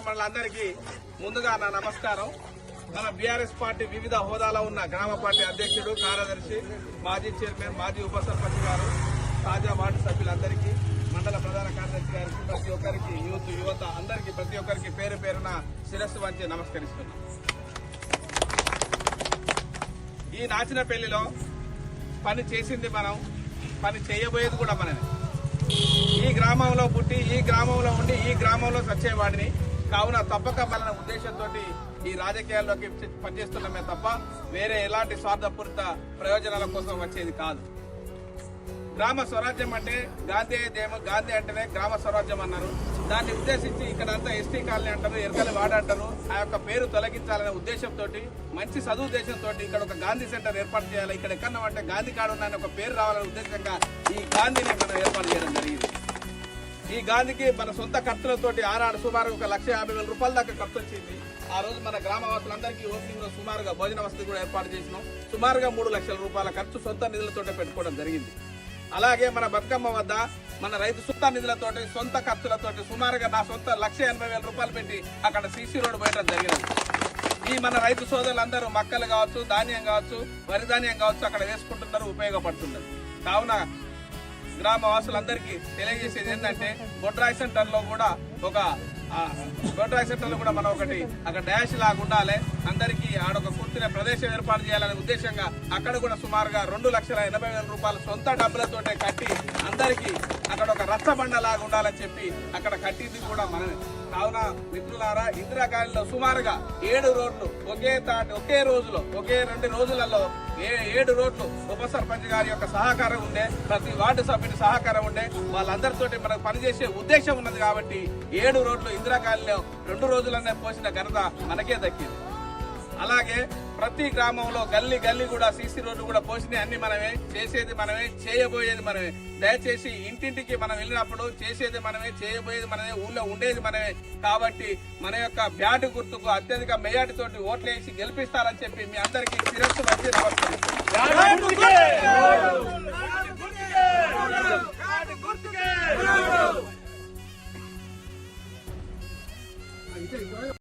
మండలందరికీ ముందుగా నా నమస్కారం. మన బీఆర్ఎస్ పార్టీ వివిధ హోదాలో ఉన్న గ్రామ పార్టీ అధ్యక్షుడు, కార్యదర్శి, మాజీ చైర్మన్, మాజీ ఉప సర్పంచ్ గారు, తాజా వార్డు సభ్యులందరికీ, మండల ప్రధాన కార్యదర్శి గారికి, ప్రతి ఒక్కరికి, యువత అందరికీ, ప్రతి ఒక్కరికి పేరు పేరున శిరస్సు వంచి నమస్కరిస్తున్నాం. ఈ నాచినపల్లిలో పని చేసింది మనం, పని చేయబోయేది కూడా మనమే. ఈ గ్రామంలో పుట్టి, ఈ గ్రామంలో ఉండి, ఈ గ్రామంలో చచ్చేవాడిని కావున తప్పక మన ఉద్దేశంతో ఈ రాజకీయాల్లోకి పనిచేస్తున్నామే తప్ప వేరే ఎలాంటి స్వార్థపూరిత ప్రయోజనాల కోసం వచ్చేది కాదు. గ్రామ స్వరాజ్యం అంటే గాంధీ అంటేనే గ్రామ స్వరాజ్యం అన్నారు. దాన్ని ఉద్దేశించి ఇక్కడ అంతా ఎస్టీ కాలనీ అంటారు, ఎరకలి వాడ అంటారు. ఆ యొక్క పేరు తొలగించాలనే ఉద్దేశంతో, మంచి సదుద్దేశంతో ఇక్కడ ఒక గాంధీ సెంటర్ ఏర్పాటు చేయాలి. ఇక్కడ ఎక్కడన్నా అంటే గాంధీ కాడ ఉన్న ఒక పేరు రావాలనే ఉద్దేశంగా ఈ గాంధీని మనం ఏర్పాటు చేయడం జరిగింది. ఈ గాంధీకి మన సొంత ఖర్చులతోటి ఆనాడు సుమారు 1,50,000 రూపాయల దాకా ఖర్చు వచ్చింది. ఆ రోజు మన గ్రామవాసులందరికీ ఓపెనింగ్ లో సుమారుగా భోజన వసతి కూడా ఏర్పాటు చేసినాం. సుమారుగా 3 లక్షల రూపాయల ఖర్చు సొంత నిధులతో పెట్టుకోవడం జరిగింది. అలాగే మన బతుకమ్మ వద్ద మన రైతు సొంత నిధులతోటి, సొంత ఖర్చులతోటి సుమారుగా నా సొంత 1,80,000 రూపాయలు పెట్టి అక్కడ సీసీ రోడ్డు బయట జరిగినది. ఈ మన రైతు సోదరులందరూ మక్కలు కావచ్చు, ధాన్యం కావచ్చు, వరి ధాన్యం కావచ్చు అక్కడ వేసుకుంటున్నారు, ఉపయోగపడుతున్నారు. కావున గ్రామ వాసులందరికీ తెలియజేసేది ఏంటంటే గొడ్రాయి సెంటర్ లో కూడా మనం ఒకటి అక్కడ డాష్ లాగా ఉండాలి. అందరికీ ఆడొక కూర్చునే ప్రదేశం ఏర్పాటు చేయాలనే ఉద్దేశంగా అక్కడ కూడా సుమారుగా 2,80,000 రూపాయలు సొంత డబ్బులతోటే కట్టి అందరికీ అక్కడ ఒక రచ్చబండ లాగా ఉండాలని చెప్పి అక్కడ కట్టింది కూడా మనమే. కావున మిత్రులారా, ఇందిరాగాంధీలో సుమారుగా 7 రోడ్లు ఒకే రోజులో 2 రోజులలో 7 రోడ్లు ఉప సర్పంచ్ గారి యొక్క సహకారం ఉండే, ప్రతి వార్డు సభ్యుని సహకారం ఉండే, వాళ్ళందరితోటి మనకు పనిచేసే ఉద్దేశం ఉన్నది. కాబట్టి 7 రోడ్లు ఇందిరాగాంధీలో 2 రోజులనే పోసిన ఘనత మనకే దక్కింది. అలాగే ప్రతి గ్రామంలో గల్లీ కూడా సీసీ రోడ్డు కూడా పోసినవి అన్ని మనమే, చేసేది మనమే, చేయబోయేది మనమే. దయచేసి ఇంటింటికి మనం వెళ్ళినప్పుడు చేసేది మనమే, చేయబోయేది మనమే, ఊళ్ళో ఉండేది మనమే. కాబట్టి మన యొక్క బ్యాటు గుర్తుకు అత్యధిక మెజార్టీతోటి ఓట్లేసి గెలిపిస్తారని చెప్పి మీ అందరికీ శిరస్సు వచ్చి నమస్కారం.